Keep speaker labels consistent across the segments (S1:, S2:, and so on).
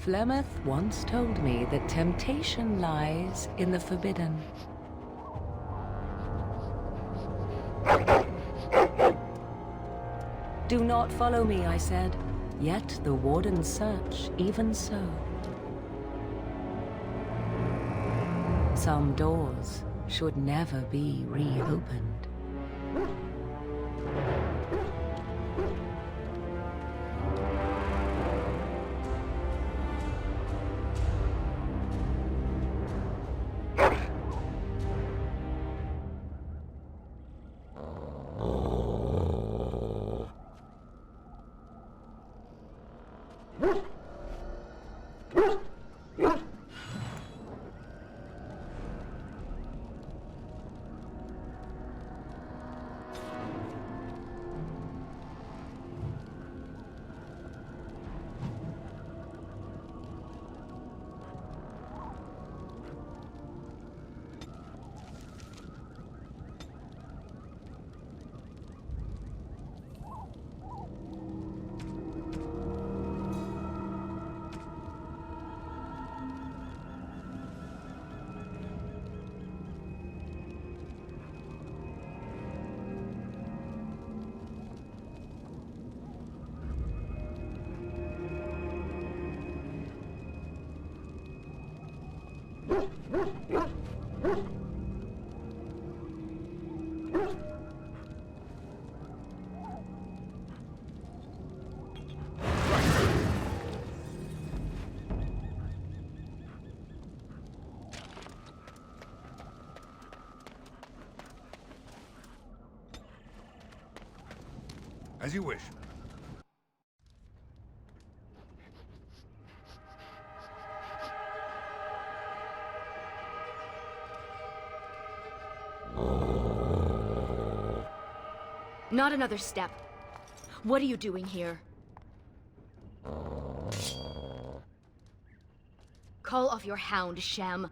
S1: Flemeth once told me that temptation lies in the forbidden. Do not follow me, I said. Yet the Wardens search, even so. Some doors should never be reopened.
S2: As you wish.
S3: Not another step. What are you doing here? Call off your hound, Shem.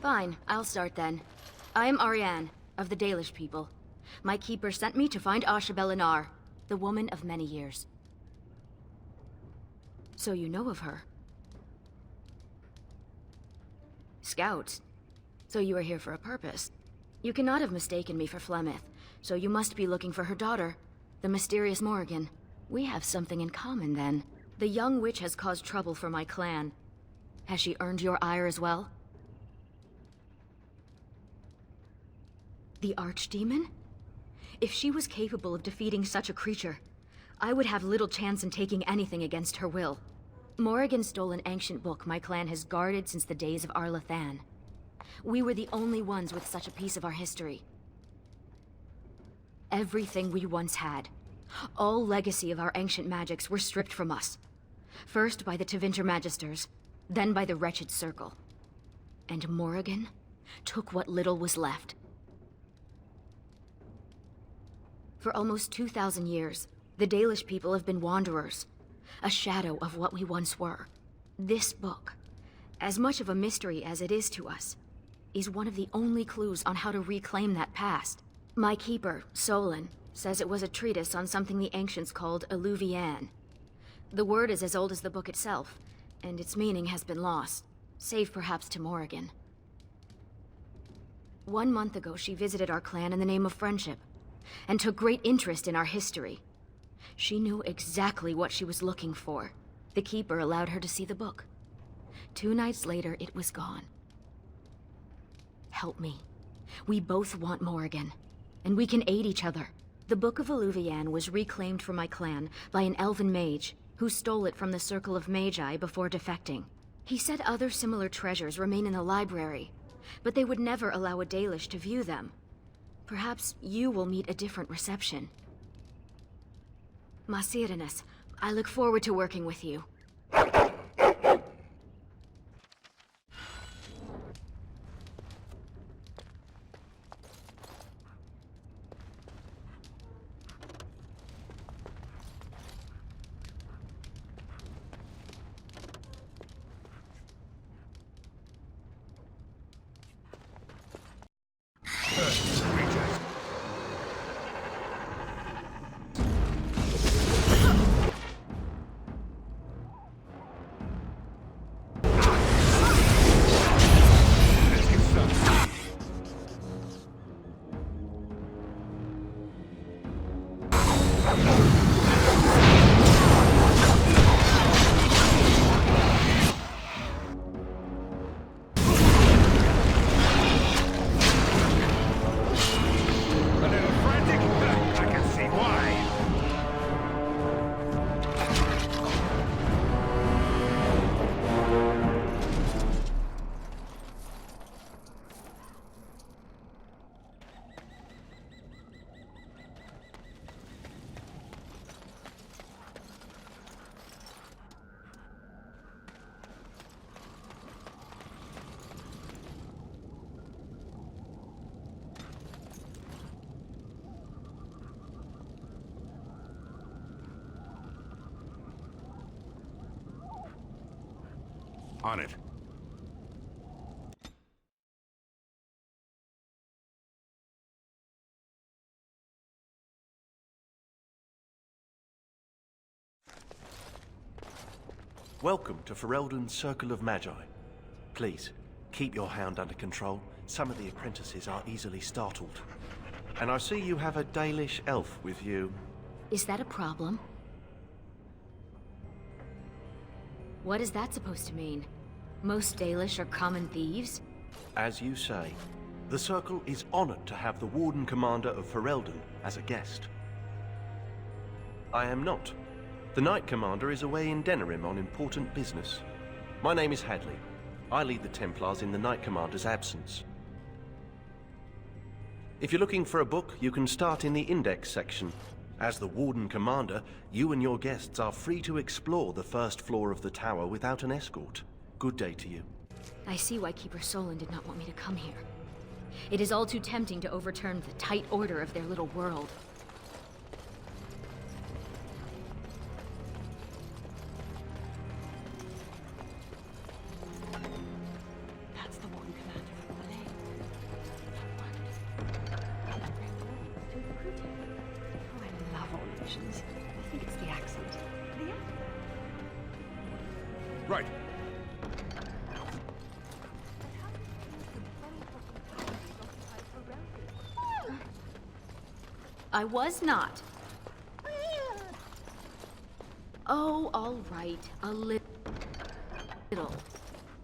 S3: Fine, I'll start then. I am Ariane, of the Dalish people. My keeper sent me to find Asha Belinar, the woman of many years. So you know of her? Scouts. So you are here for a purpose. You cannot have mistaken me for Flemeth, so you must be looking for her daughter, the mysterious Morrigan. We have something in common then. The young witch has caused trouble for my clan. Has she earned your ire as well? The Archdemon? If she was capable of defeating such a creature, I would have little chance in taking anything against her will. Morrigan stole an ancient book my clan has guarded since the days of Arlathan. We were the only ones with such a piece of our history. Everything we once had, all legacy of our ancient magics were stripped from us. First by the Tevinter Magisters, then by the Wretched Circle. And Morrigan took what little was left. For almost 2,000 years, the Dalish people have been wanderers, a shadow of what we once were. This book, as much of a mystery as it is to us, is one of the only clues on how to reclaim that past. My keeper, Solon, says it was a treatise on something the ancients called Eluvian. The word is as old as the book itself, and its meaning has been lost, save perhaps to Morrigan. 1 month ago, she visited our clan in the name of friendship, and took great interest in our history. She knew exactly what she was looking for. The Keeper allowed her to see the book. 2 nights later, it was gone. Help me. We both want Morrigan, and we can aid each other. The Book of Eluvian was reclaimed for my clan by an elven mage, who stole it from the Circle of Magi before defecting. He said other similar treasures remain in the library, but they would never allow a Dalish to view them. Perhaps you will meet a different reception. Masirinus, I look forward to working with you.
S2: A little frantic? I can see why. On it.
S4: Welcome to Ferelden's Circle of Magi. Please, keep your hound under control. Some of the apprentices are easily startled. And I see you have a Dalish elf with you.
S3: Is that a problem? What is that supposed to mean? Most Dalish are common thieves?
S4: As you say, the Circle is honored to have the Warden Commander of Ferelden as a guest. I am not. The Knight Commander is away in Denerim on important business. My name is Hadley. I lead the Templars in the Knight Commander's absence. If you're looking for a book, you can start in the Index section. As the Warden Commander, you and your guests are free to explore the first floor of the tower without an escort. Good day to you.
S3: I see why Keeper Solon did not want me to come here. It is all too tempting to overturn the tight order of their little world.
S1: That's the Warden Commander from Malay. Oh, I love Orlesians. I think it's the accent. The accent?
S2: Right.
S3: I was not. Oh, all right. A little.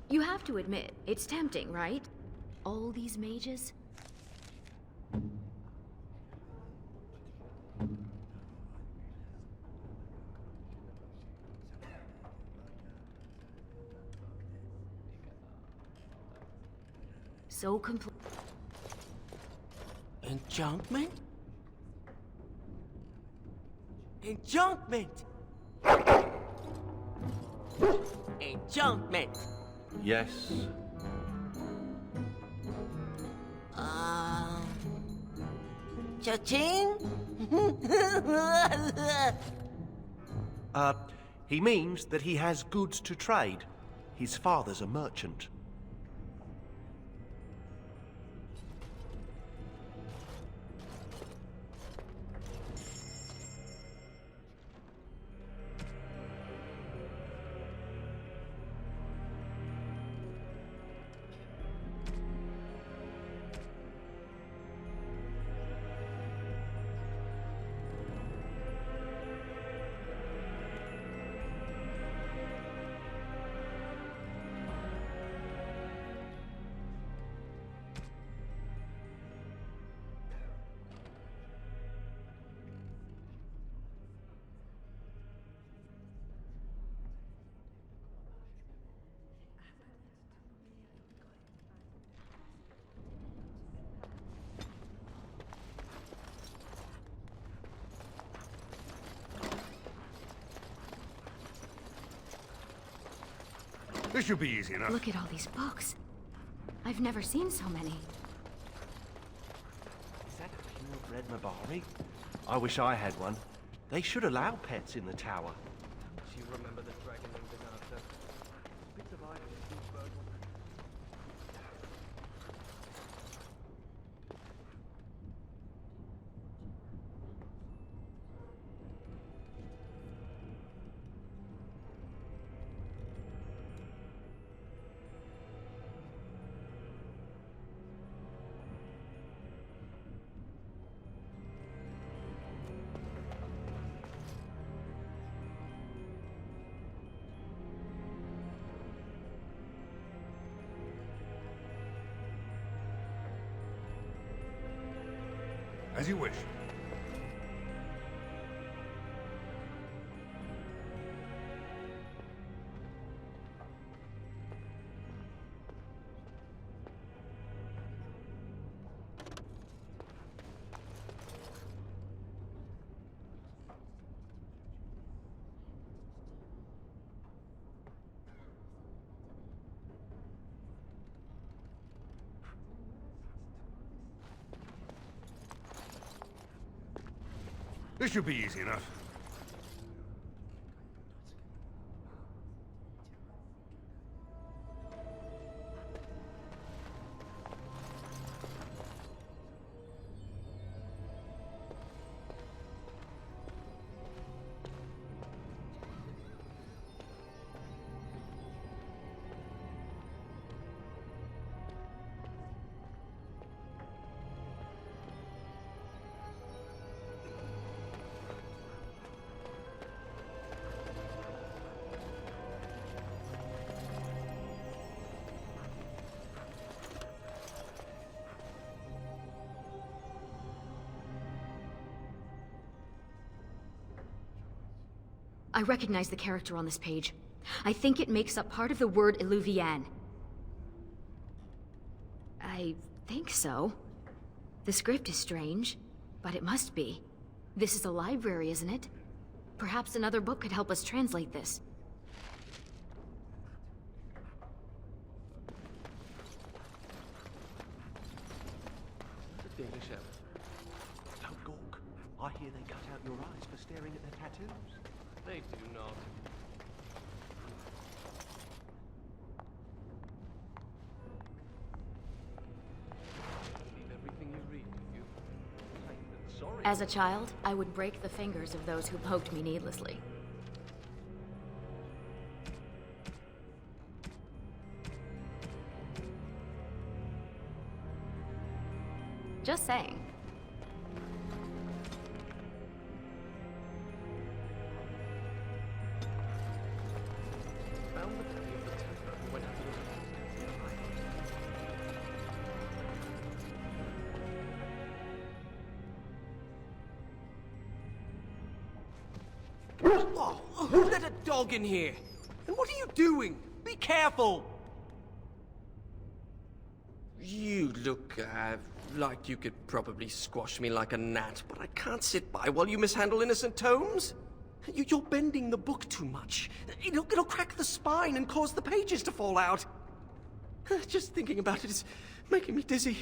S3: You have to admit, it's tempting, right? All these mages? So complete.
S5: Enchantment? Enchantment! Enchantment!
S4: Yes.
S5: Cha-ching?
S4: He means that he has goods to trade. His father's a merchant.
S2: This should be easy enough.
S3: Look at all these books. I've never seen so many.
S4: Is that a purebred Mabari? I wish I had one. They should allow pets in the tower.
S6: Do you remember the dragon named Benata? Bits of iron and huge bird one.
S2: As you wish. This should be easy enough.
S3: I recognize the character on this page. I think it makes up part of the word Eluvian. I think so. The script is strange, but it must be. This is a library, isn't it? Perhaps another book could help us translate this.
S6: The Danish Abbot.
S4: Don't gawk. I hear they cut out your eyes for staring at their tattoos.
S6: They do not. Believe everything you read, you. I'm sorry.
S3: As a child, I would break the fingers of those who poked me needlessly. Just saying.
S6: Found the body of the Templar who went after the
S5: Oh, who let a dog in here? And what are you doing? Be careful! You look, like you could probably squash me like a gnat, but I can't sit by while you mishandle innocent tomes. You're bending the book too much. It'll crack the spine and cause the pages to fall out. Just thinking about it is making me dizzy.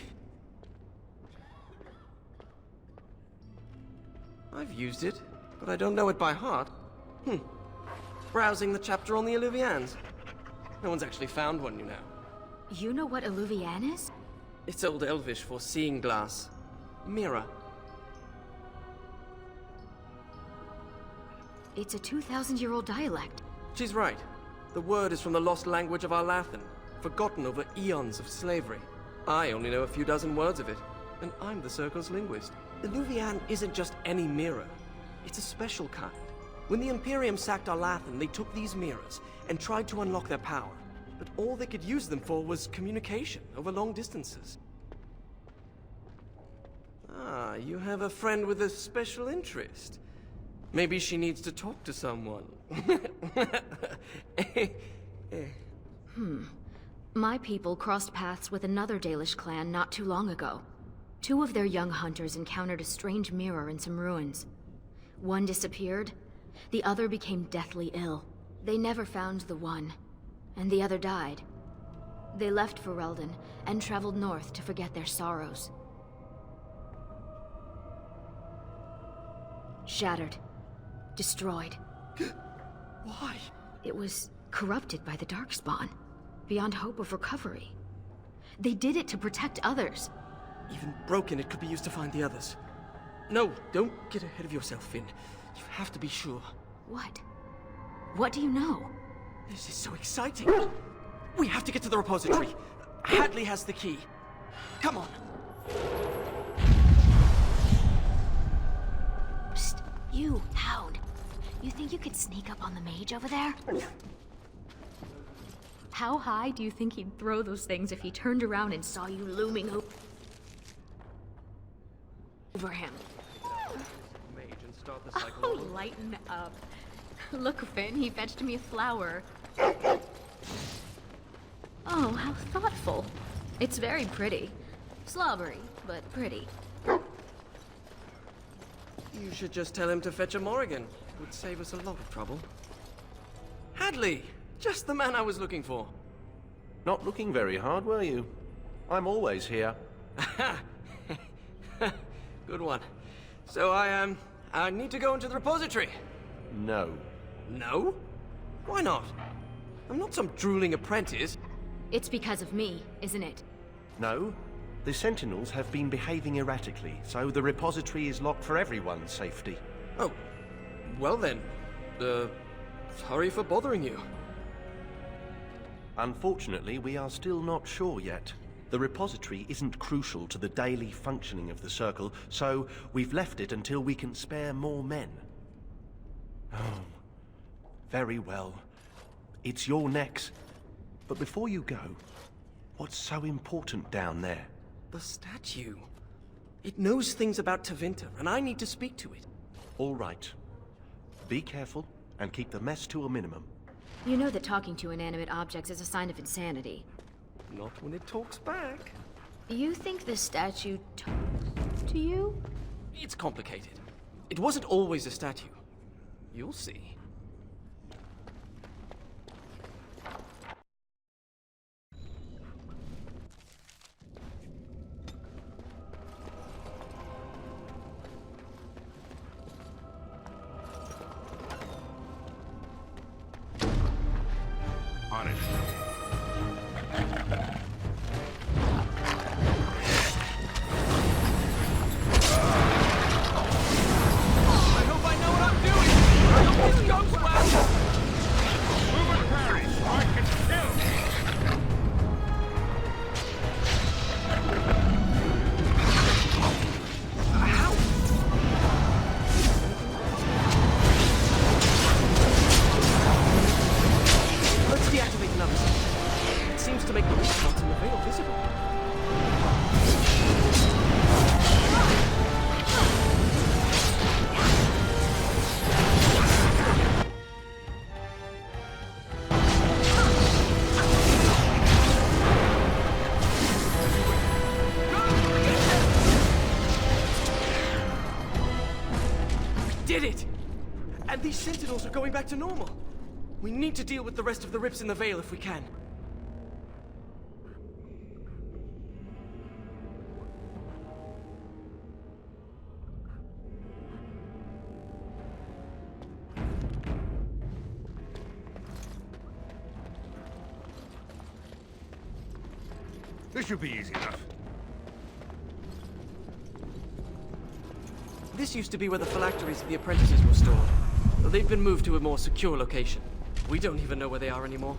S5: I've used it, but I don't know it by heart. Browsing the chapter on the Eluvians. No one's actually found one, you know.
S3: You know what Eluvian is?
S5: It's Old Elvish for seeing glass. Mirror.
S3: It's a 2,000-year-old dialect.
S5: She's right. The word is from the lost language of Arlathan, forgotten over eons of slavery. I only know a few dozen words of it, and I'm the Circle's linguist. The Eluvian isn't just any mirror. It's a special kind. When the Imperium sacked Arlathan, they took these mirrors and tried to unlock their power. But all they could use them for was communication over long distances. Ah, you have a friend with a special interest. Maybe she needs to talk to someone.
S3: My people crossed paths with another Dalish clan not too long ago. Two of their young hunters encountered a strange mirror in some ruins. One disappeared, the other became deathly ill. They never found the one, and the other died. They left Ferelden and traveled north to forget their sorrows. Shattered. Destroyed.
S5: Why?
S3: It was corrupted by the Darkspawn, beyond hope of recovery. They did it to protect others.
S5: Even broken, it could be used to find the others. No, don't get ahead of yourself, Finn. You have to be sure.
S3: What? What do you know?
S5: This is so exciting. We have to get to the repository. Hadley has the key. Come on.
S3: Psst, you, Hound. You think you could sneak up on the mage over there? How high do you think he'd throw those things if he turned around and saw you looming over him.
S6: Mage and start the cycle.
S3: Oh, lighten up. Look, Finn, he fetched me a flower. Oh, how thoughtful. It's very pretty. Slobbery, but pretty.
S5: You should just tell him to fetch a Morrigan. It would save us a lot of trouble. Hadley! Just the man I was looking for.
S4: Not looking very hard, were you? I'm always here.
S5: Good one. So I need to go into the repository.
S4: No.
S5: No? Why not? I'm not some drooling apprentice.
S3: It's because of me, isn't it?
S4: No. The Sentinels have been behaving erratically, so the repository is locked for everyone's safety.
S5: Oh. Well then. Sorry for bothering you.
S4: Unfortunately, we are still not sure yet. The repository isn't crucial to the daily functioning of the Circle, so we've left it until we can spare more men. Oh, very well. It's your necks. But before you go, what's so important down there?
S5: The statue. It knows things about Tevinter, and I need to speak to it.
S4: All right. Be careful and keep the mess to a minimum.
S3: You know that talking to inanimate objects is a sign of insanity.
S5: Not when it talks back.
S3: You think the statue talks to you?
S5: It's complicated. It wasn't always a statue. You'll see.
S2: On it.
S5: I hope I know what I'm doing! I hope this goes well!
S2: Move and parry, strike and kill!
S5: Let's deactivate another system. It seems to make the weak spots in the veil visible. We did it! And these sentinels are going back to normal. We need to deal with the rest of the rips in the veil if we can.
S2: This should be easy enough.
S5: This used to be where the phylacteries of the apprentices were stored. They've been moved to a more secure location. We don't even know where they are anymore.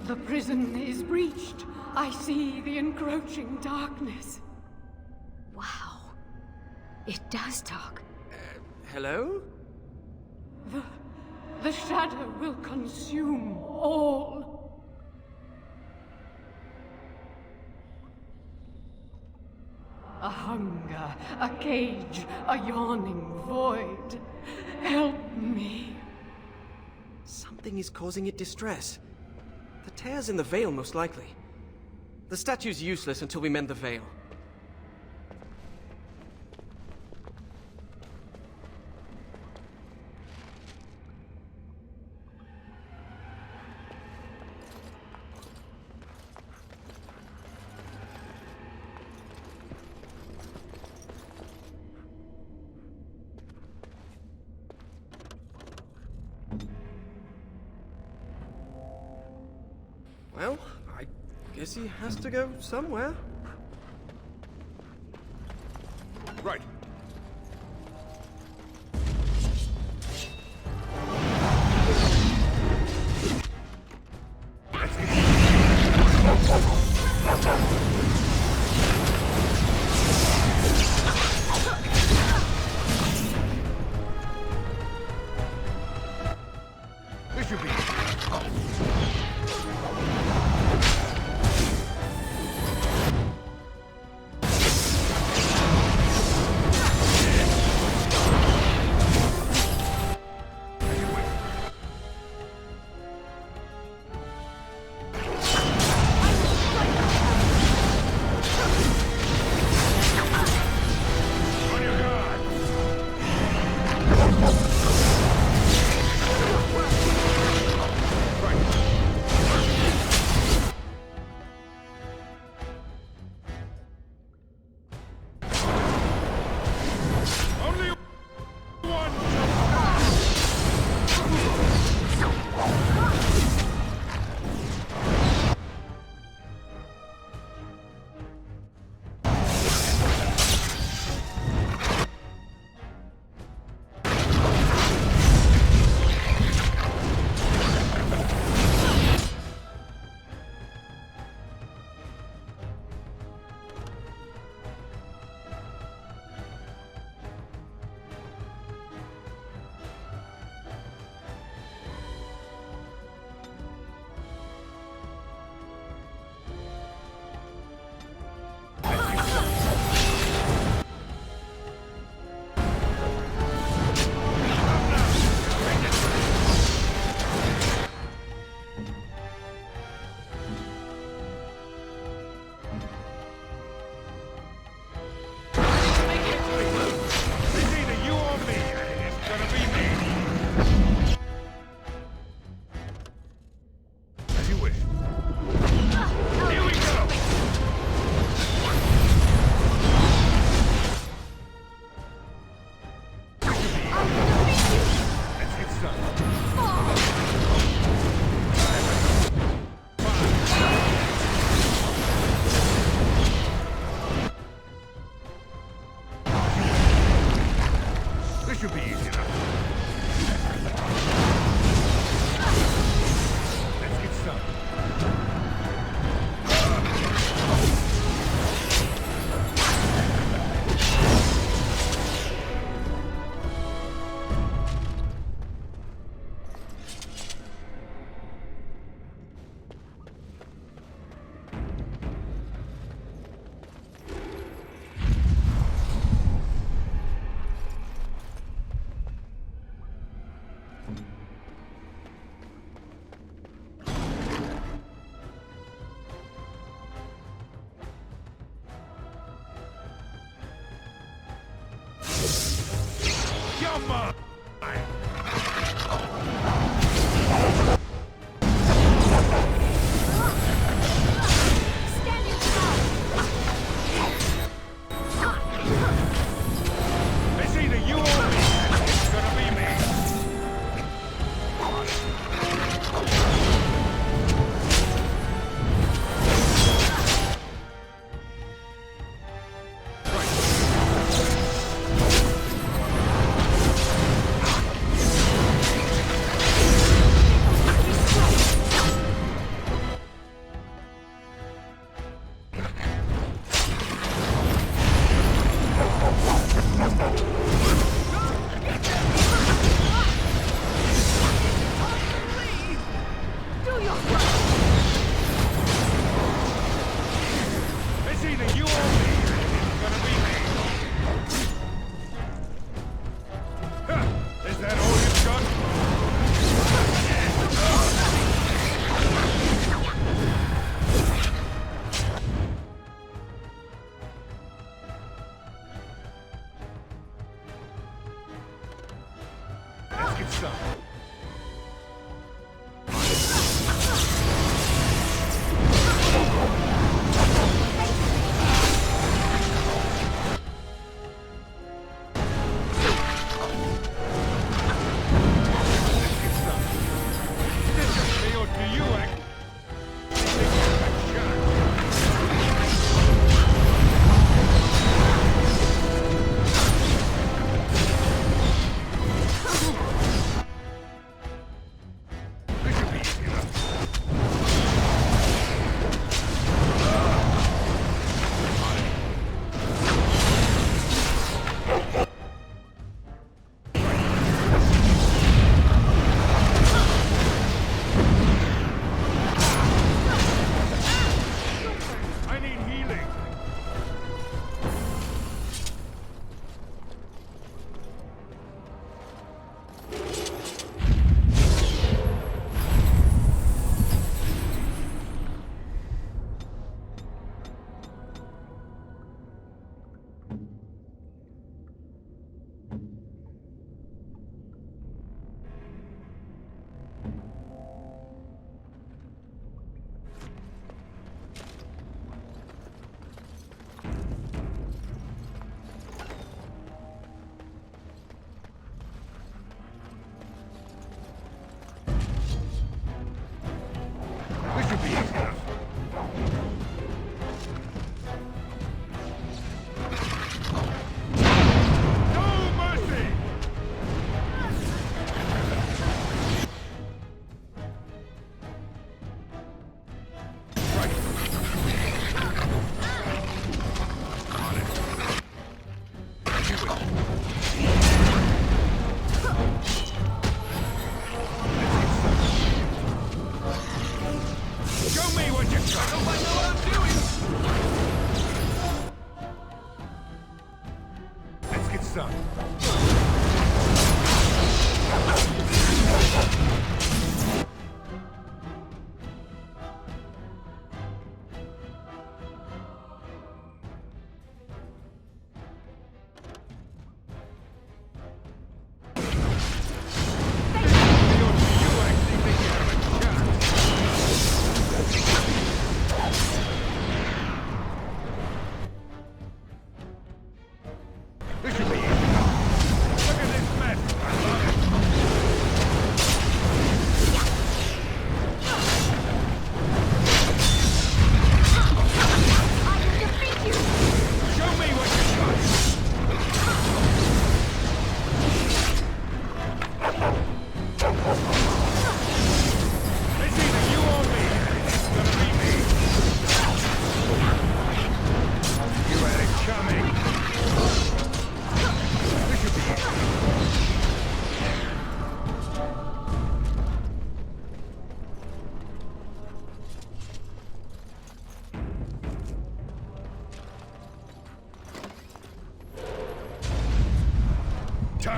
S7: The prison is breached. I see the encroaching darkness.
S3: Wow. It does talk.
S5: Hello?
S7: The shadow will consume all. A hunger, a cage, a yawning void. Help me.
S5: Something is causing it distress. The tears in the veil, most likely. The statue's useless until we mend the veil. Well, I guess he has to go somewhere.
S2: Right. This should be... On your guard! Only one It's either you or me, and it's gonna be me. As you wish. Here we go! Let's get started. This should be easy enough. Let's get started. Come on! It's either you or me. It's gonna be me.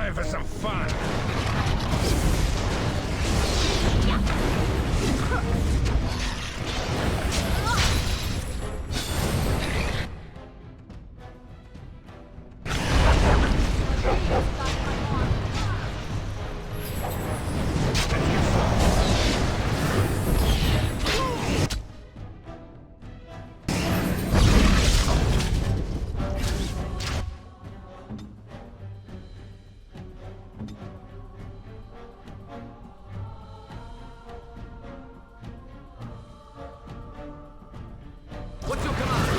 S2: Time for some fun!
S5: What's your command?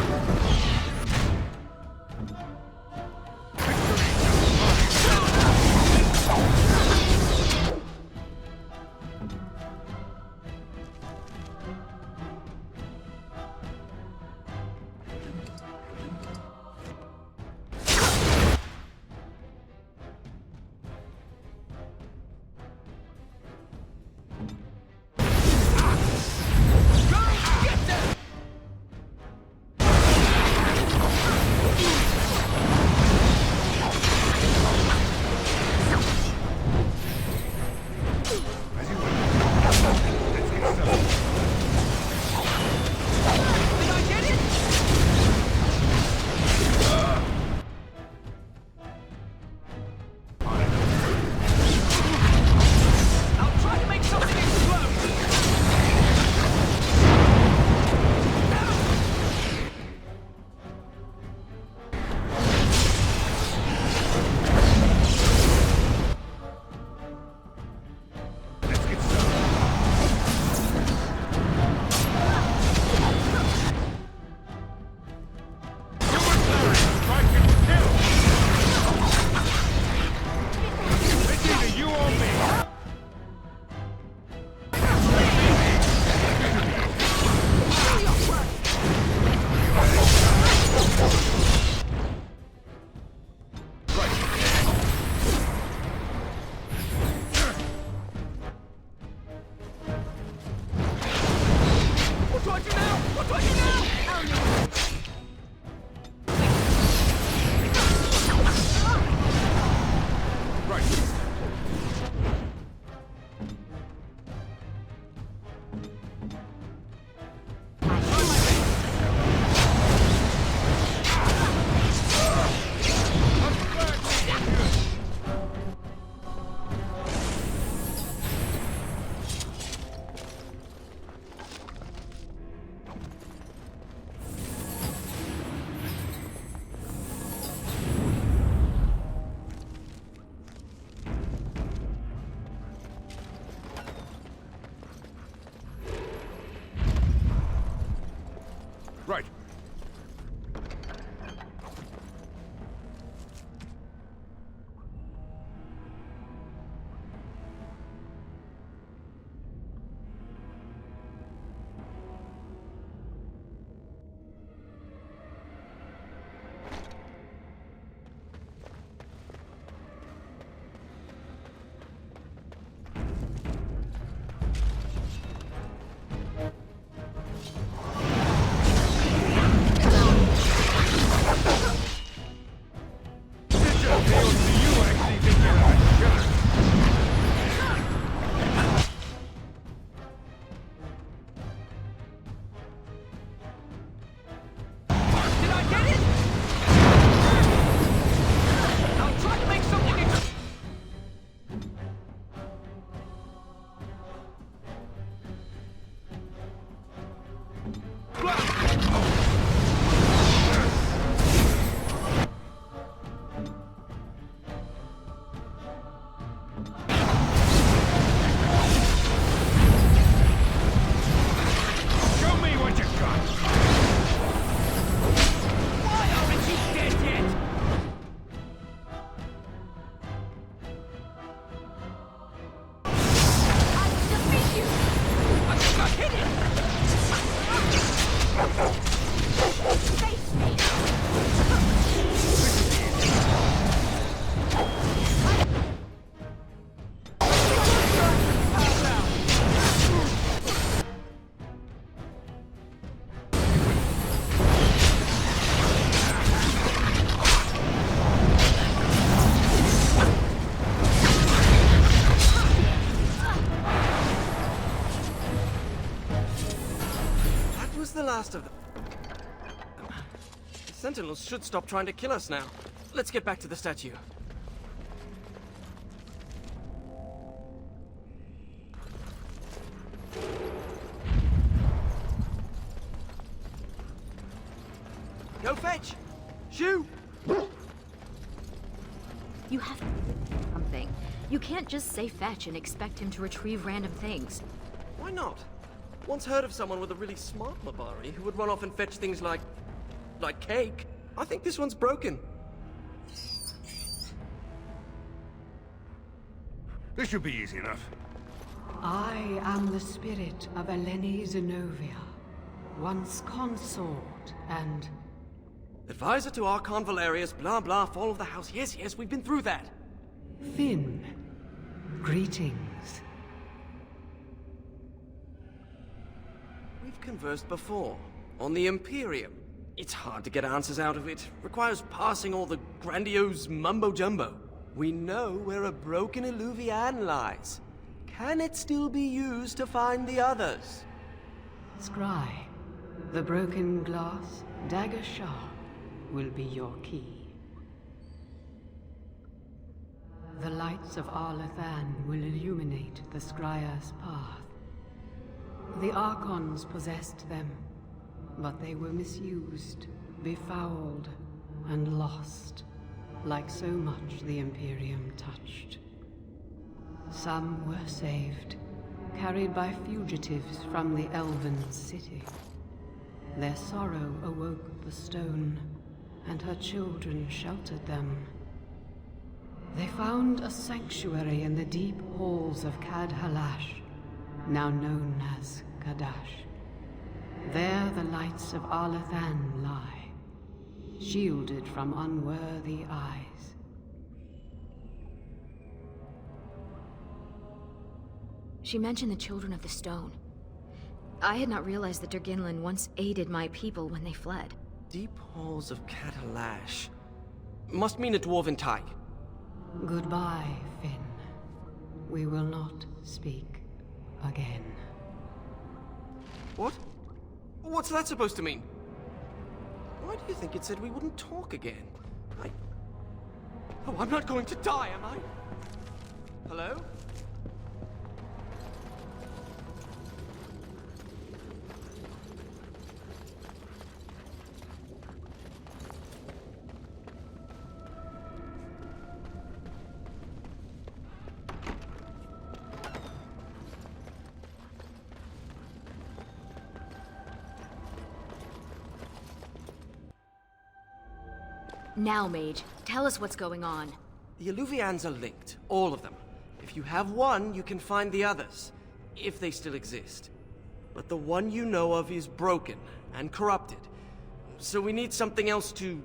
S2: Right.
S5: last of them. The Sentinels should stop trying to kill us now. Let's get back to the statue. Go fetch! Shoo!
S3: You have to do something. You can't just say fetch and expect him to retrieve random things.
S5: Why not? Once heard of someone with a really smart Mabari who would run off and fetch things like cake. I think this one's broken.
S2: This should be easy enough.
S7: I am the spirit of Eleni Zenobia, once consort and...
S5: Advisor to Archon Valerius, blah blah, fall of the house. Yes, yes, we've been through that.
S7: Finn. Greetings.
S5: We've conversed before, on the Imperium. It's hard to get answers out of it. Requires parsing all the grandiose mumbo-jumbo. We know where a broken Illuvian lies. Can it still be used to find the others?
S7: Scry. The broken glass, dagger sharp, will be your key. The lights of Arlathan will illuminate the Scrya's path. The Archons possessed them, but they were misused, befouled, and lost, like so much the Imperium touched. Some were saved, carried by fugitives from the Elven city. Their sorrow awoke the stone, and her children sheltered them. They found a sanctuary in the deep halls of Cad Halash, now known as Kadash. There the lights of Arlathan lie, shielded from unworthy eyes.
S3: She mentioned the Children of the Stone. I had not realized that Durginlin once aided my people when they fled.
S5: Deep halls of Cad Halash. Must mean a dwarven type.
S7: Goodbye, Finn. We will not speak again.
S5: What? What's that supposed to mean? Why do you think it said we wouldn't talk again? Oh, I'm not going to die, am I? Hello?
S3: Now, Mage, tell us what's going on.
S5: The Illuvians are linked, all of them. If you have one, you can find the others, if they still exist. But the one you know of is broken and corrupted. So we need something else to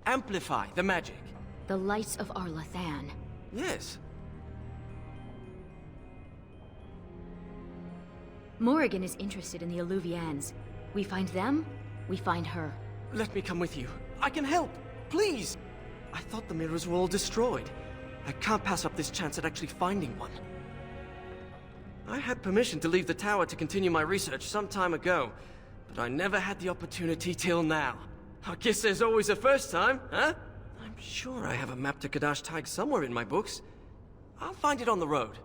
S5: amplify the magic.
S3: The lights of Arlathan.
S5: Yes.
S3: Morrigan is interested in the Illuvians. We find them, we find her.
S5: Let me come with you. I can help. Please! I thought the mirrors were all destroyed. I can't pass up this chance at actually finding one. I had permission to leave the tower to continue my research some time ago, but I never had the opportunity till now. I guess there's always a first time, huh? I'm sure I have a map to Kadash Tag somewhere in my books. I'll find it on the road.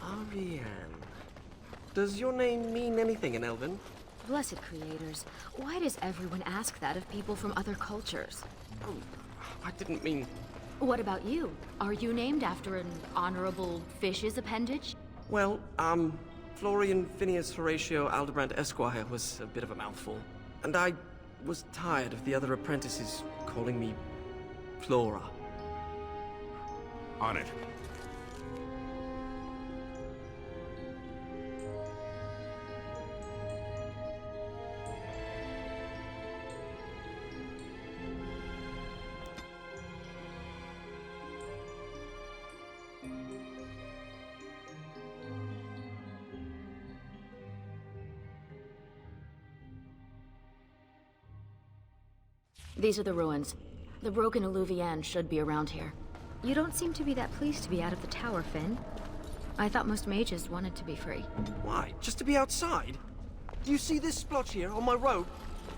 S5: Ariane. Does your name mean anything in Elven?
S3: Blessed creators, why does everyone ask that of people from other cultures?
S5: Oh, I didn't mean...
S3: What about you? Are you named after an honorable fish's appendage?
S5: Well, Florian Phineas Horatio Aldebrand Esquire was a bit of a mouthful. And I was tired of the other apprentices calling me Flora.
S2: On it.
S3: These are the ruins. The broken Illuvian should be around here. You don't seem to be that pleased to be out of the tower, Finn. I thought most mages wanted to be free.
S5: Why? Just to be outside? Do you see this splotch here on my robe?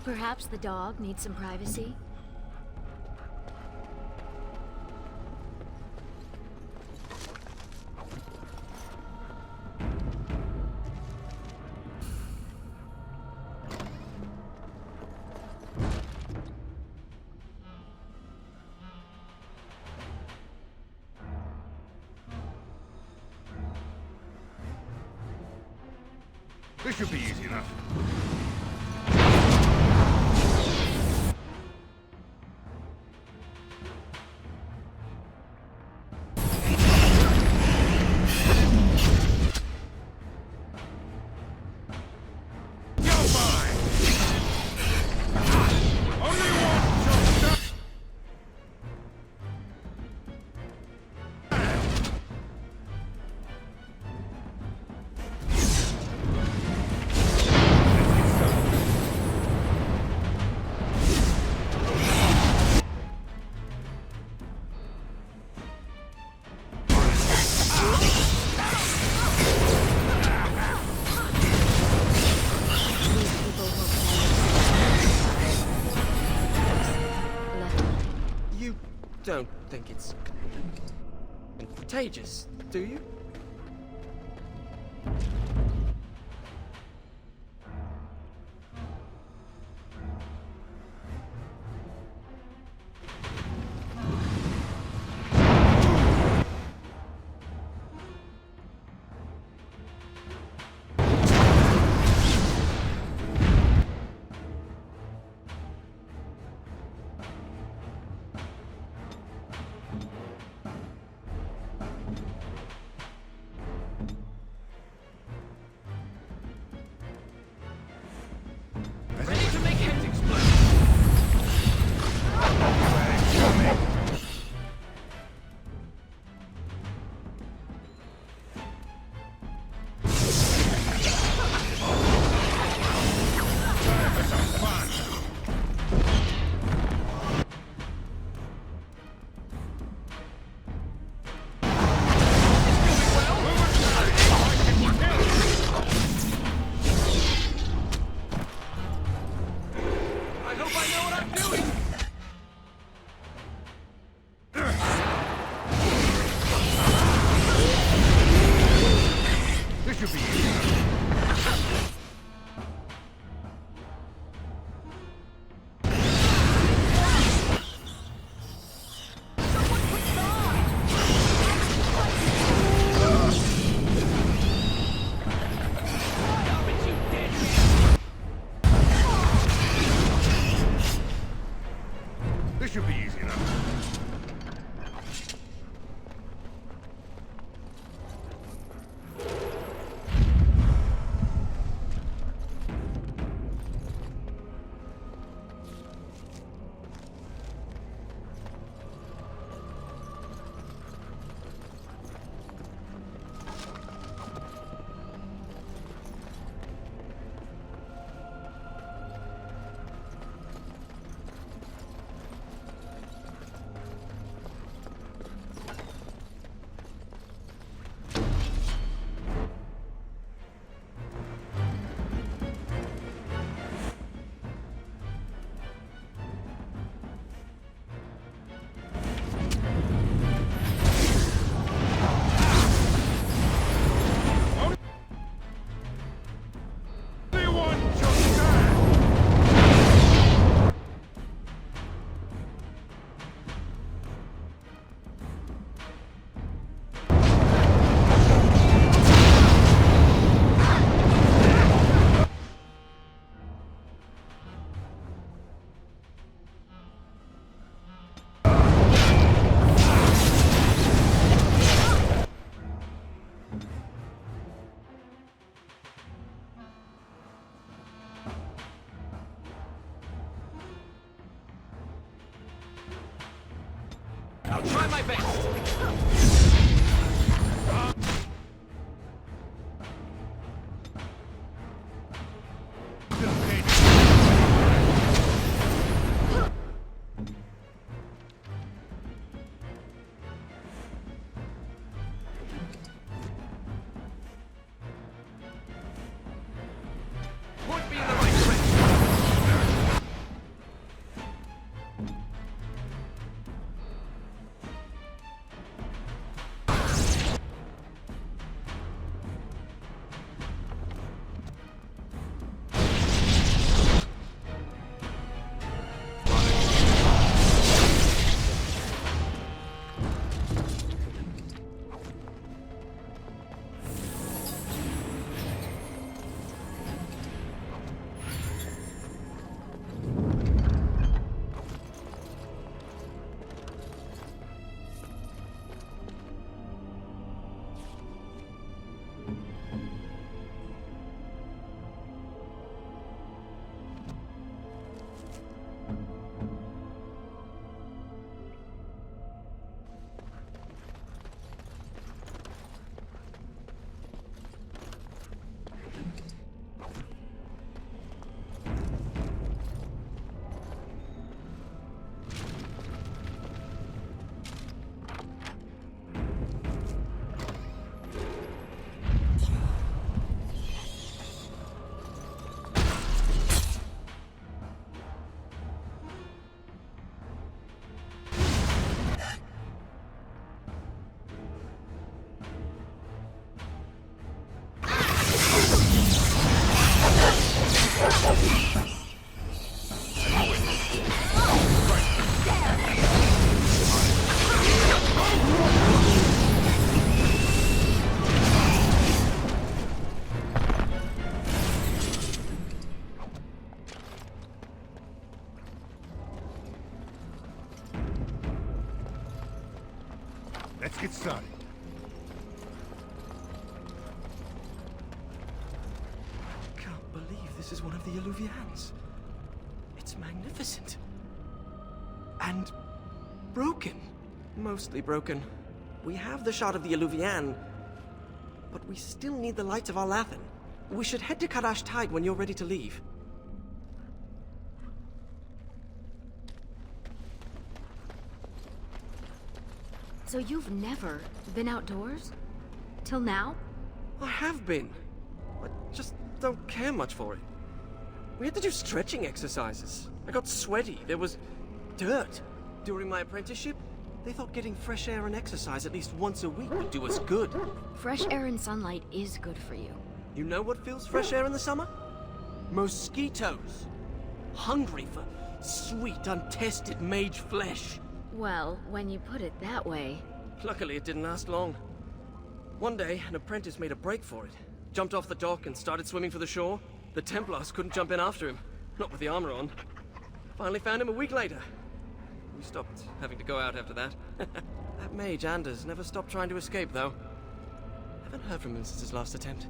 S3: Perhaps the dog needs some privacy?
S2: This should be easy enough. You're mine! Only one shall stand!
S3: These people will left.
S5: You don't think it's contagious, do you? Ready to make heads explode! I hope I know what I'm doing!
S2: This should be easy enough. This should be easy enough. Only one shall stand!
S5: I'll try my best!
S2: Let's get started.
S5: Can't believe this is one of the Illuvians. It's magnificent. And broken. Mostly broken. We have the shard of the Illuvian, but we still need the lights of Arlathan. We should head to Kadash Tide when you're ready to leave.
S3: So you've never been outdoors? Till now?
S5: I have been. I just don't care much for it. We had to do stretching exercises. I got sweaty. There was dirt. During my apprenticeship, they thought getting fresh air and exercise at least once a week would do us good.
S3: Fresh air and sunlight is good for you.
S5: You know what fills fresh air in the summer? Mosquitoes. Hungry for sweet, untested mage flesh.
S3: Well, when you put it that way...
S5: Luckily, it didn't last long. One day, an apprentice made a break for it. Jumped off the dock and started swimming for the shore. The Templars couldn't jump in after him. Not with the armor on. Finally found him a week later. We stopped having to go out after that. That mage, Anders, never stopped trying to escape, though. Haven't heard from him since his last attempt.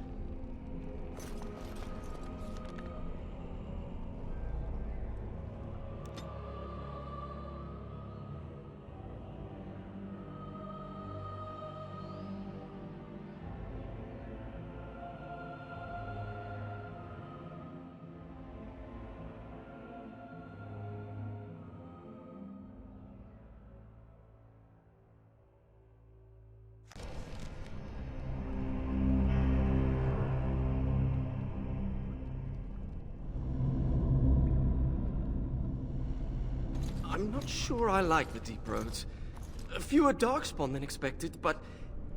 S5: I'm not sure I like the deep roads. Fewer darkspawn than expected, but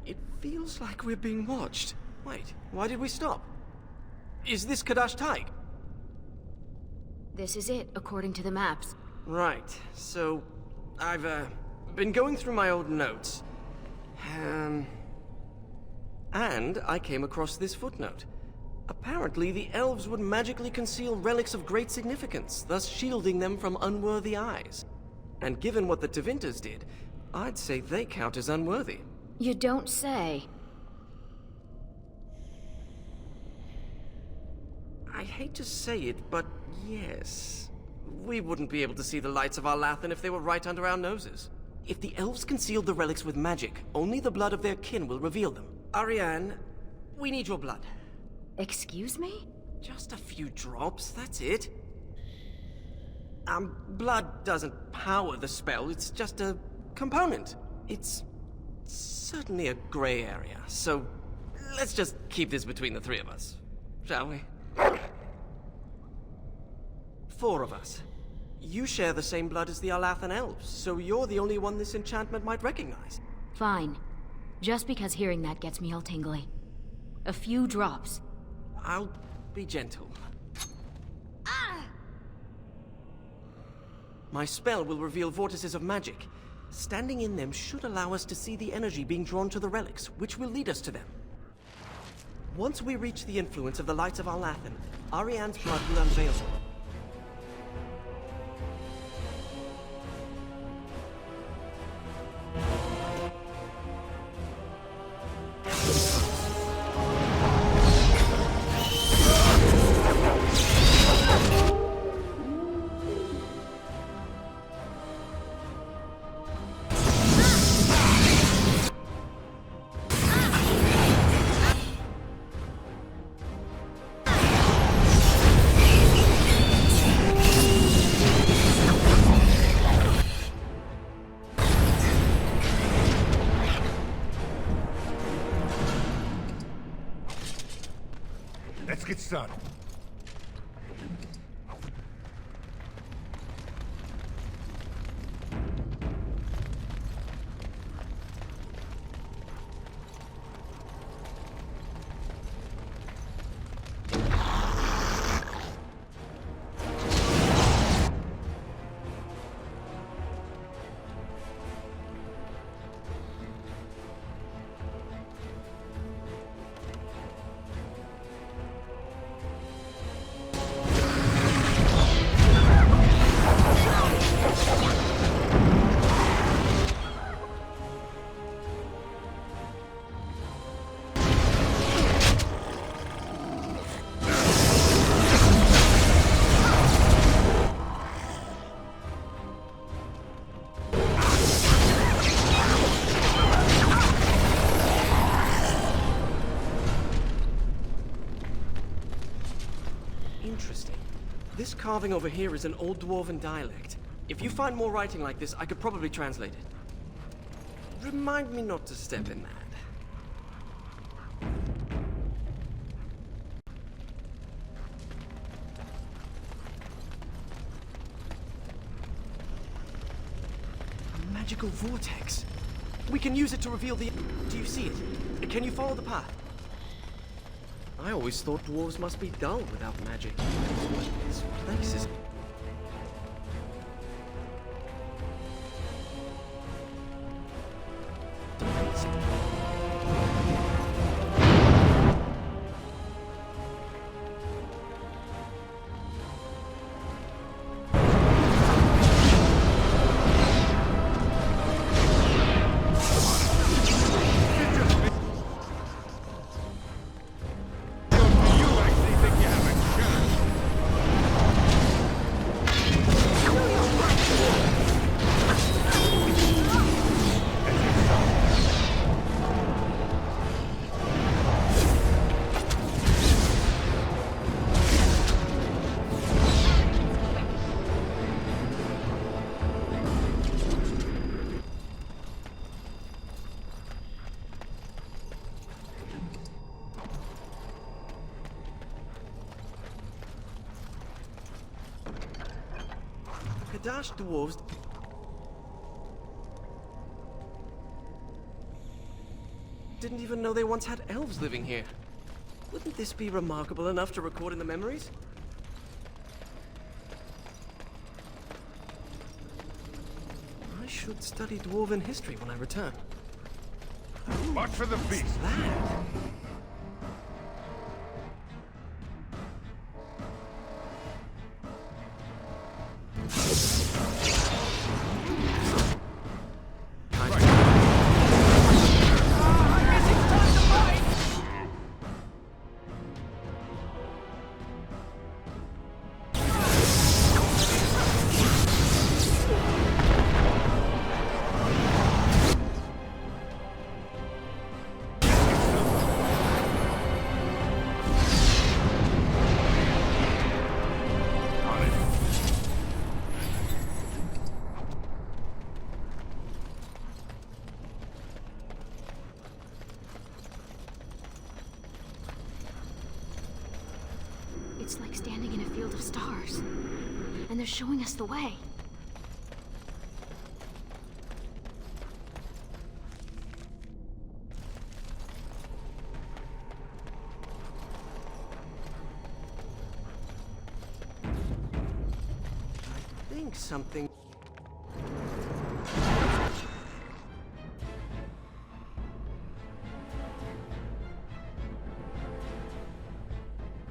S5: it feels like we're being watched. Wait, why did we stop? Is this Kadash Tide?
S3: This is it, according to the maps.
S5: Right, so I've been going through my old notes. And I came across this footnote. Apparently, the elves would magically conceal relics of great significance, thus shielding them from unworthy eyes. And given what the Tevinters did, I'd say they count as unworthy.
S3: You don't say.
S5: I hate to say it, but yes. We wouldn't be able to see the lights of Arlathan if they were right under our noses. If the elves concealed the relics with magic, only the blood of their kin will reveal them. Ariane, we need your blood.
S3: Excuse me?
S5: Just a few drops, that's it. Blood doesn't power the spell, it's just a component. It's certainly a gray area, so let's just keep this between the three of us, shall we? 4 of us. You share the same blood as the Arlathan elves, so you're the only one this enchantment might recognize.
S3: Fine. Just because hearing that gets me all tingly. A few drops.
S5: I'll be gentle. My spell will reveal vortices of magic. Standing in them should allow us to see the energy being drawn to the relics, which will lead us to them. Once we reach the influence of the lights of Arlathan, Ariane's blood will unveil them.
S2: Let's get started.
S5: carving over here is an old dwarven dialect. If you find more writing like this, I could probably translate it. Remind me not to step in that. A magical vortex. We can use it to reveal the... Do you see it? Can you follow the path? I always thought dwarves must be dull without magic. This place is...
S2: You actually think you have a chance?
S5: Kadash dwarves... didn't even know they once had elves living here. Wouldn't this be remarkable enough to record in the memories? I should study dwarven history when I return.
S2: Watch for the beast.
S5: That?
S2: On it.
S3: It's like standing in a field of stars. And they're showing us the way.
S5: I think something...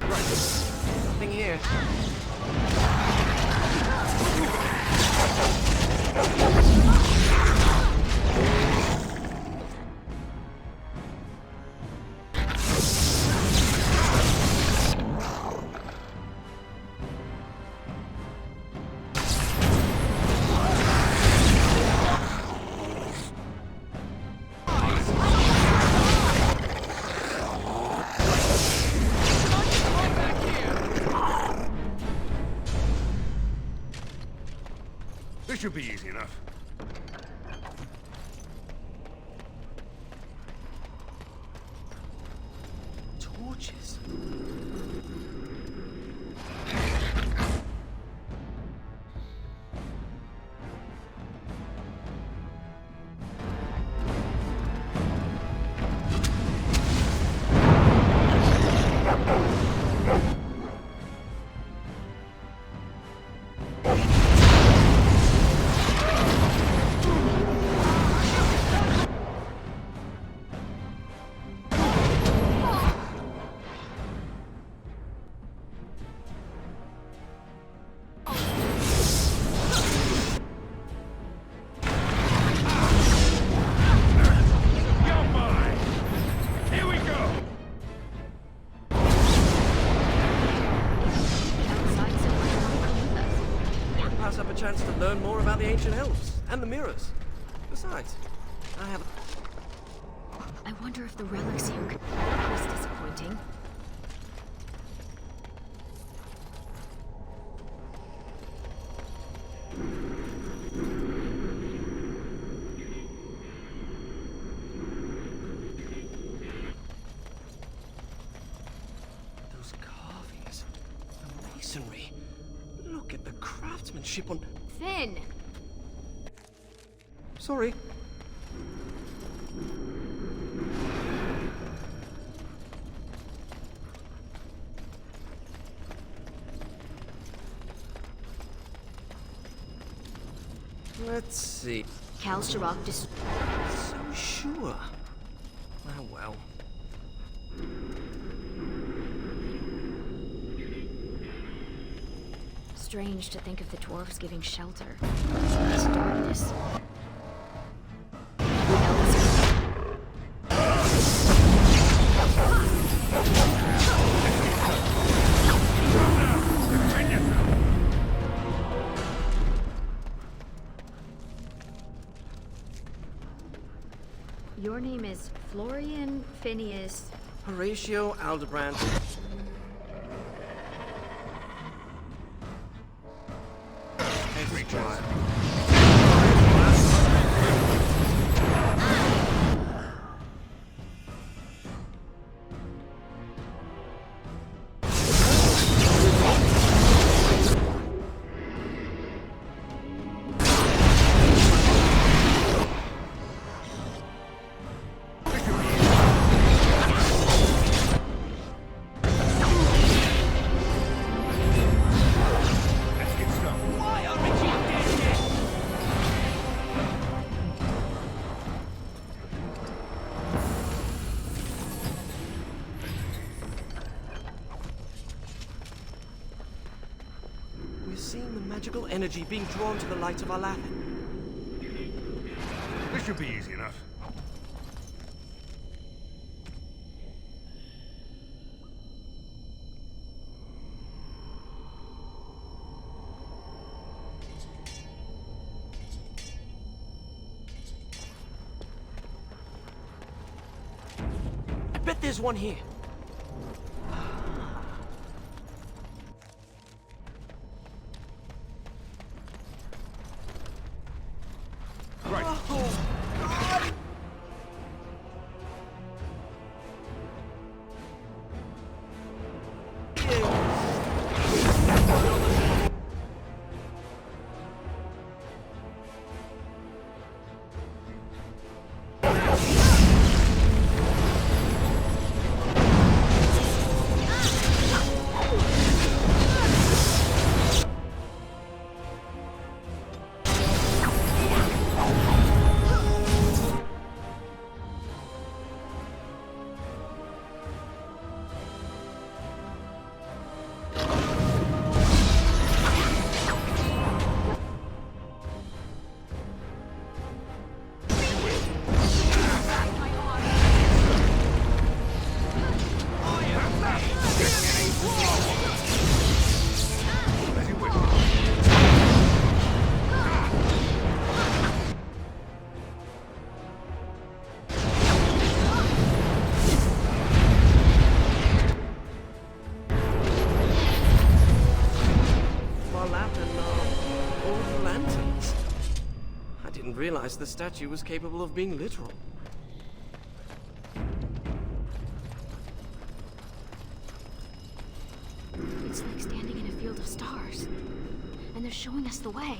S5: Nothing here.
S2: This should be easy enough.
S5: Torches.
S2: You're mine. Here we go.
S3: Outside so much want to come with us.
S5: Wouldn't pass up a chance to learn more about the ancient elves and the mirrors. Besides, I have...
S3: I wonder if the relics here could... That was disappointing.
S5: craftsmanship on...
S3: Finn!
S5: Sorry. Let's see.
S3: Kal Shirok
S5: So sure. Ah, well.
S3: Strange to think of the dwarves giving shelter to this darkness. Who knows? Your name is Florian Phineas.
S5: Horatio Aldebrand. We're seeing the magical energy being drawn to the light of Alathan.
S2: This should be easy enough.
S5: I bet there's one here.
S2: Right.
S5: Old lanterns. I didn't realize the statue was capable of being literal.
S3: It's like standing in a field of stars. And they're showing us the way.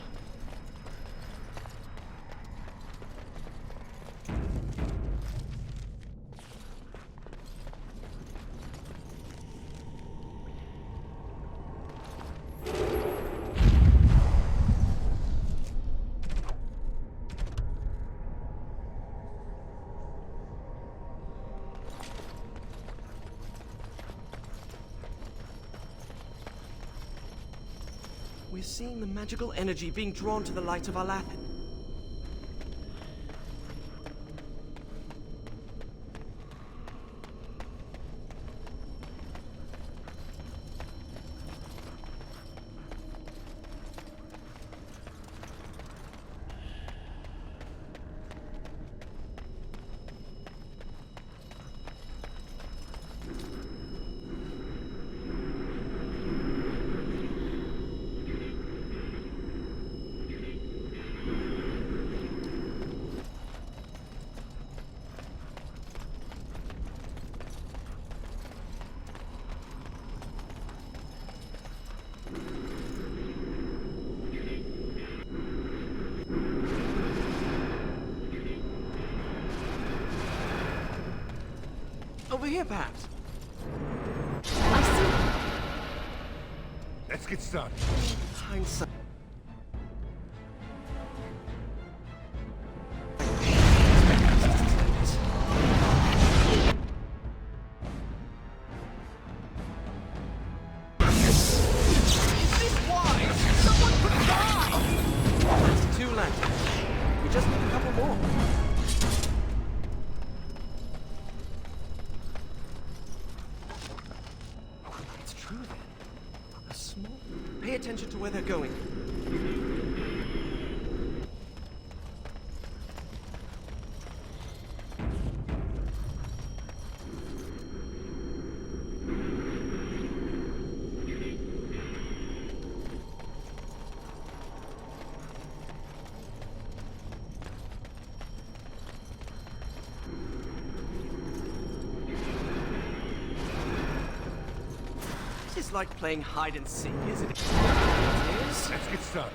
S5: We're seeing the magical energy being drawn to the light of Alathan. over here, perhaps?
S3: I see.
S2: Let's get started.
S5: Hindsight. That's 2 left. We just need a couple more. It's true then. A small... Pay attention to where they're going. This is like playing hide and seek, isn't it? It is.
S2: Let's get started.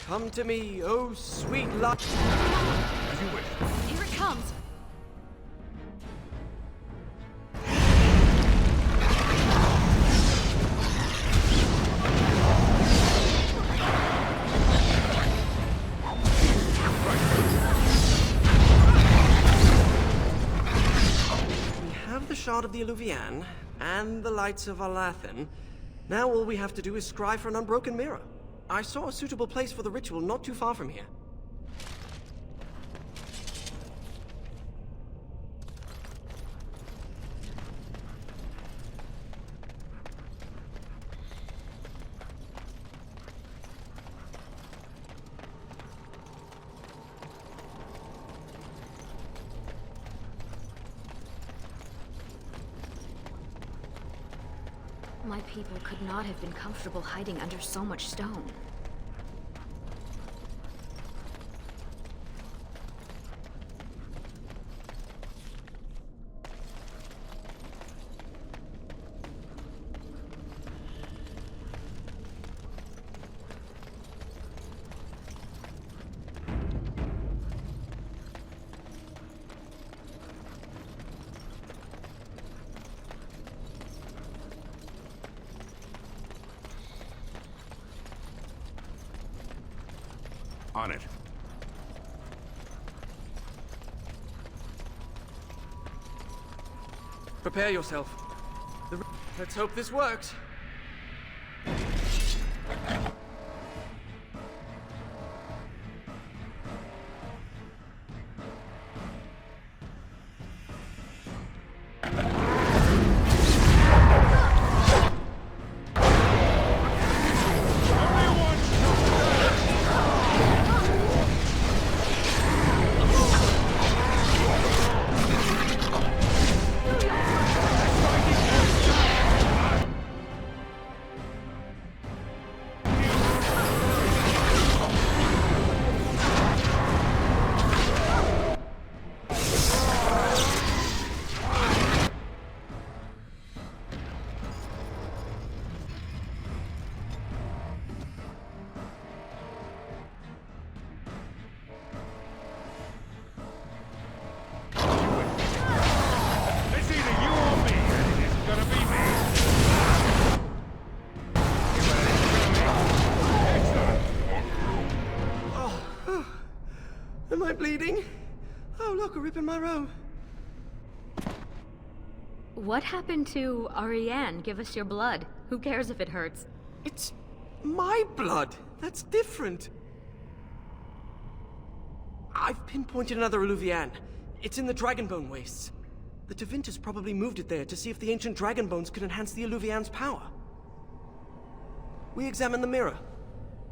S5: Come to me, oh sweet light.
S2: As you wish.
S3: Here it comes.
S5: We have the shard of the Eluvian and the lights of Alathan. Now all we have to do is scry for an unbroken mirror. I saw a suitable place for the ritual not too far from here.
S3: My people could not have been comfortable hiding under so much stone.
S2: On it.
S5: Prepare yourself. Let's hope this works.
S2: It's either you or me, and it isn't gonna be me. Excellent.
S5: Am I bleeding? Oh, look, a rip in my robe.
S3: What happened to Ariane? Give us your blood. Who cares if it hurts?
S5: It's my blood. That's different. I've pinpointed another Eluvian. It's in the Dragonbone Wastes. The Tevinter probably moved it there to see if the ancient dragon bones could enhance the Eluvian's power. We examined the mirror.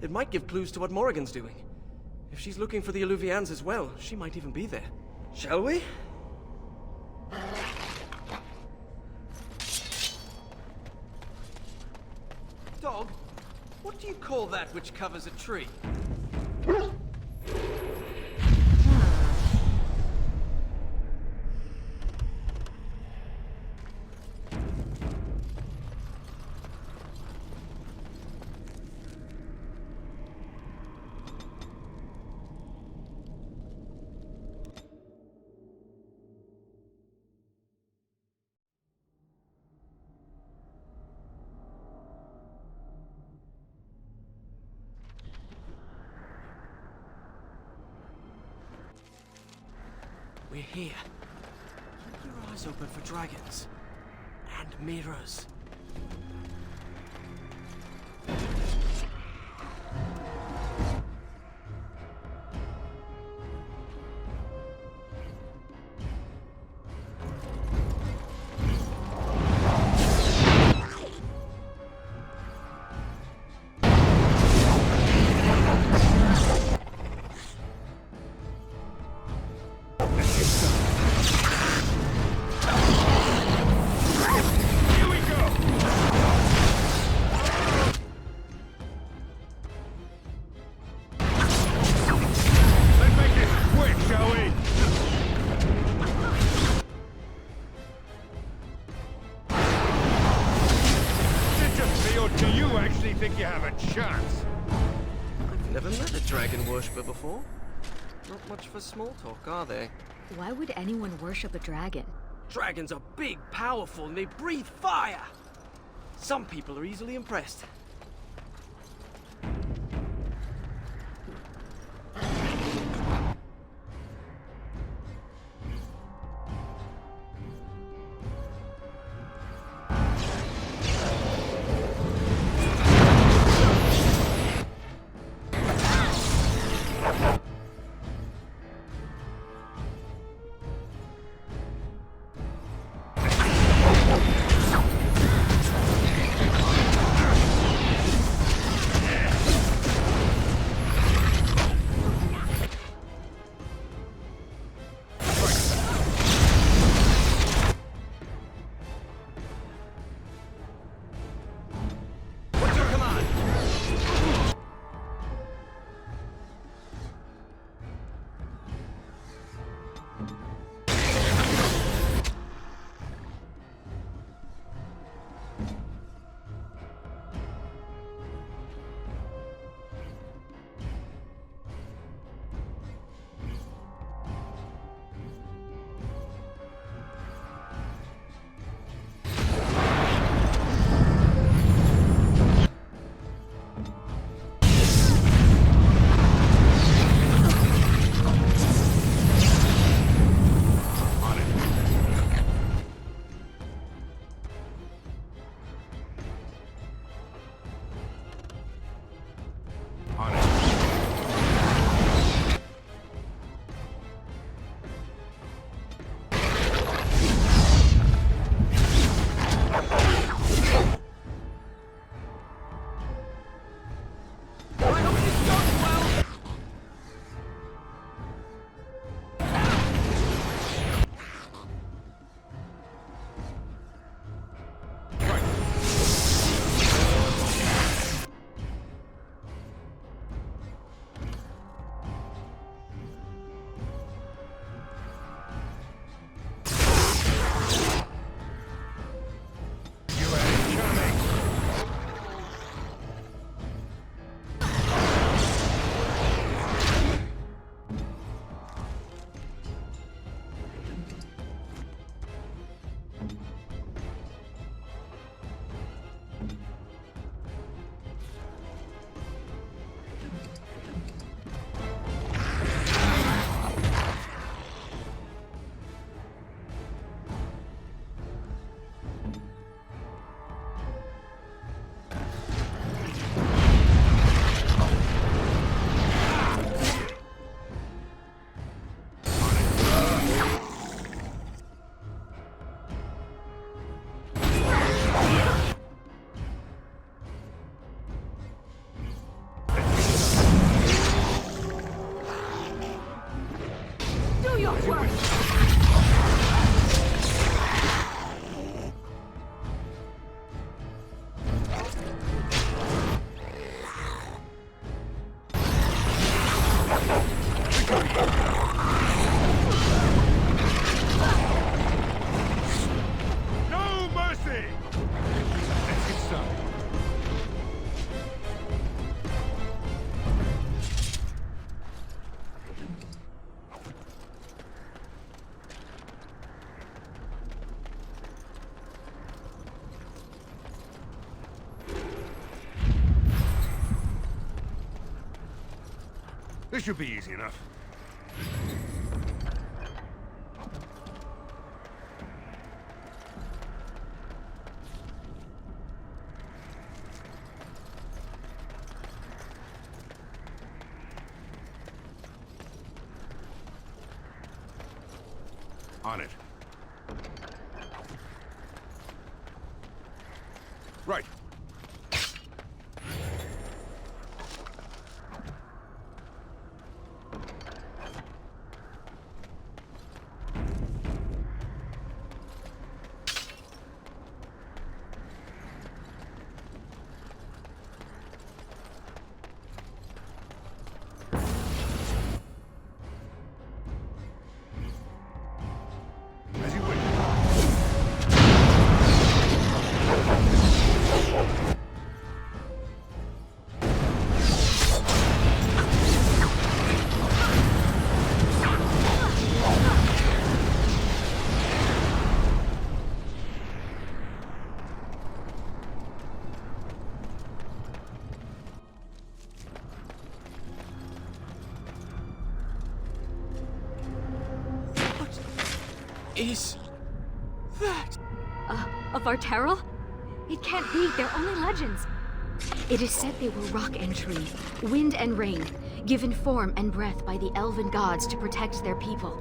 S5: It might give clues to what Morrigan's doing. If she's looking for the Eluvians as well, she might even be there. Shall we? Dog, what do you call that which covers a tree? We're here. Keep your eyes open for dragons. And mirrors.
S2: Think you have a chance?
S5: I've never met a dragon worshipper before. Not much for small talk, are they?
S3: Why would anyone worship a dragon?
S5: Dragons are big, powerful, and they breathe fire! Some people are easily impressed.
S2: This should be easy enough. On it. Right. As you wish.
S5: Is that?
S3: Of Arterral? It can't be, they're only legends. It is said they were rock and tree, wind and rain, given form and breath by the elven gods to protect their people.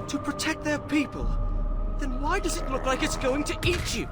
S5: To protect their people? Then why does it look like it's going to eat you?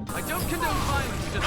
S5: I don't condone violence, just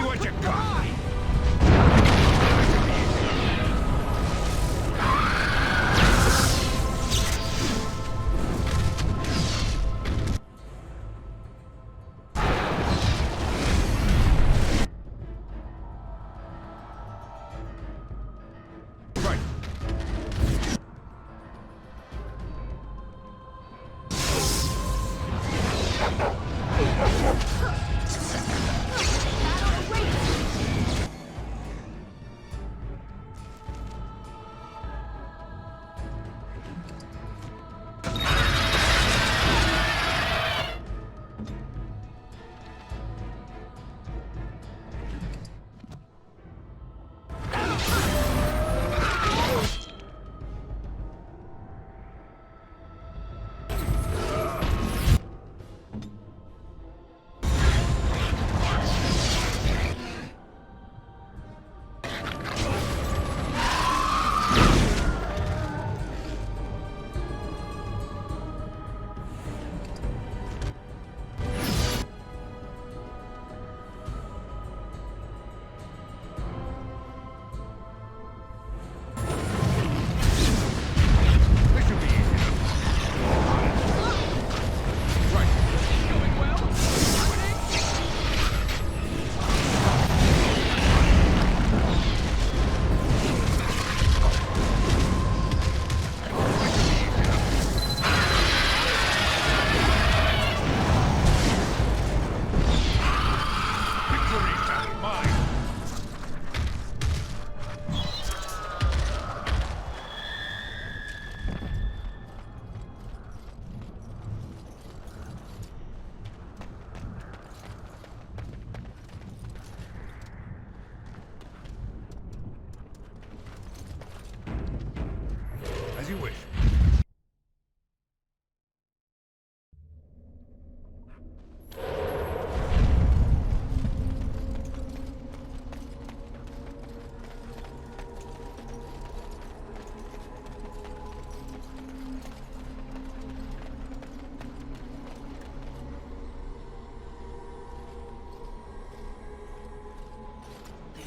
S2: what you got. Right.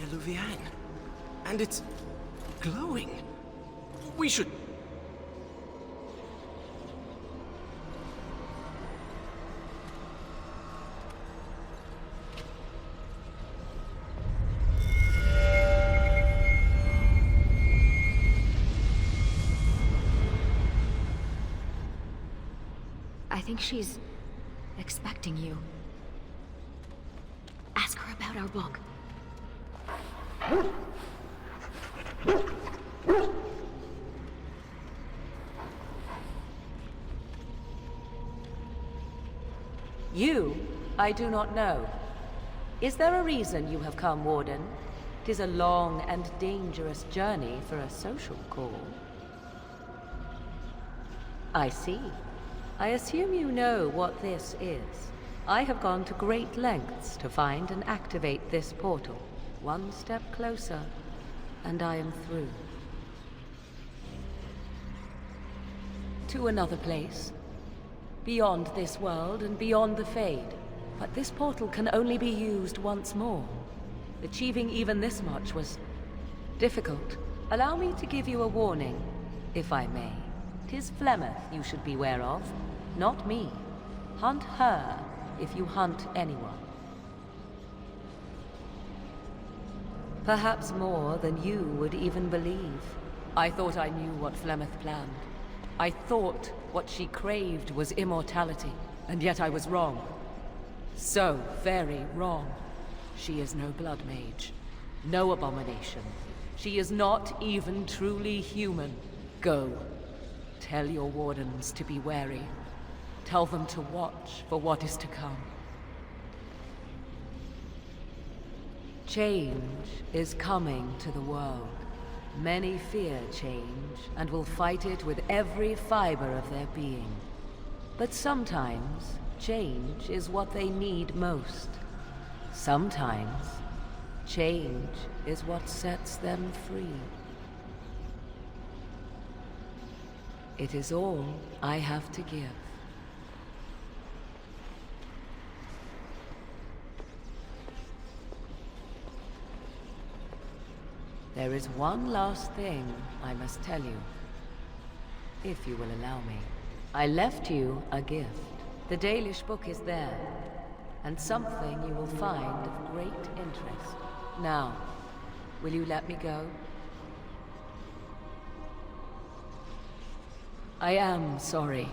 S5: Luvian. And it's glowing. We should...
S3: I think she's expecting you. Ask her about our book.
S1: You, I do not know. Is there a reason you have come, Warden? 'Tis a long and dangerous journey for a social call. I see. I assume you know what this is. I have gone to great lengths to find and activate this portal. One step closer, and I am through. To another place. Beyond this world and beyond the Fade. But this portal can only be used once more. Achieving even this much was difficult. Allow me to give you a warning, if I may. 'Tis Flemeth you should beware of, not me. Hunt her if you hunt anyone. Perhaps more than you would even believe. I thought I knew what Flemeth planned. I thought what she craved was immortality, and yet I was wrong. So very wrong. She is no blood mage, no abomination. She is not even truly human. Go. Tell your wardens to be wary. Tell them to watch for what is to come. Change is coming to the world. Many fear change, and will fight it with every fiber of their being. But sometimes, change is what they need most. Sometimes, change is what sets them free. It is all I have to give. There is one last thing I must tell you, if you will allow me. I left you a gift. The Dalish book is there, and something you will find of great interest. Now, will you let me go? I am sorry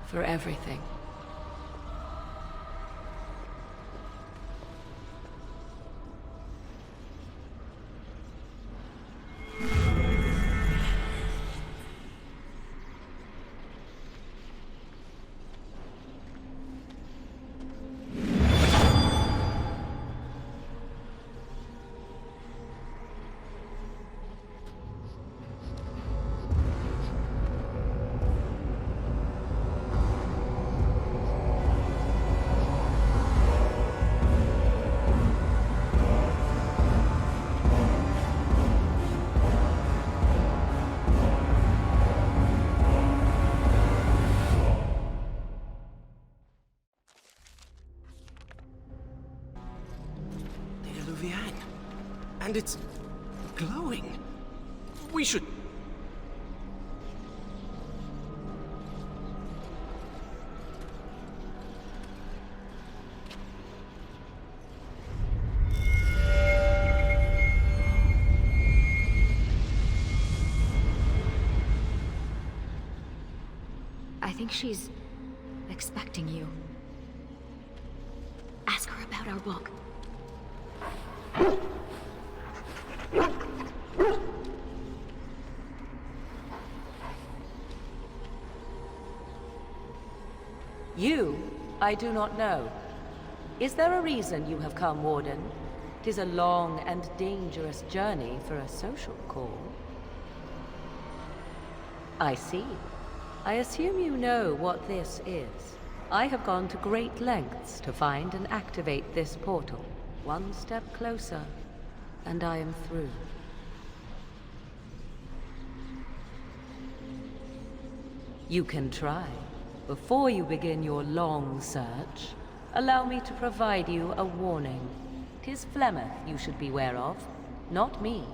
S1: for everything.
S5: And it's glowing. We should...
S3: I think she's expecting you. Ask her about our book.
S1: You, I do not know. Is there a reason you have come, Warden? 'Tis a long and dangerous journey for a social call. I see. I assume you know what this is. I have gone to great lengths to find and activate this portal. One step closer, and I am through. You can try. Before you begin your long search, allow me to provide you a warning. 'Tis Flemeth you should beware of, not me.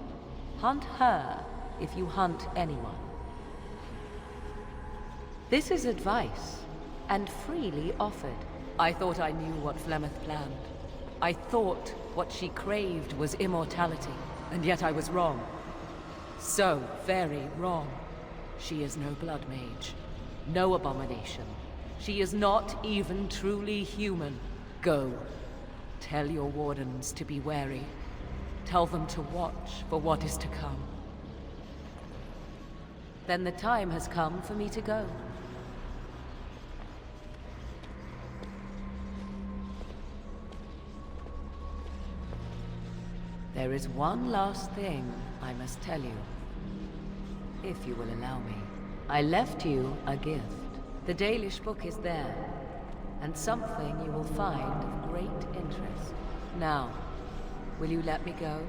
S1: Hunt her if you hunt anyone. This is advice, and freely offered. I thought I knew what Flemeth planned. I thought what she craved was immortality, and yet I was wrong. So very wrong. She is no blood mage, no abomination. She is not even truly human. Go. Tell your wardens to be wary. Tell them to watch for what is to come. Then the time has come for me to go. There is one last thing I must tell you, if you will allow me. I left you a gift. The Dalish book is there, and something you will find of great interest. Now, will you let me go?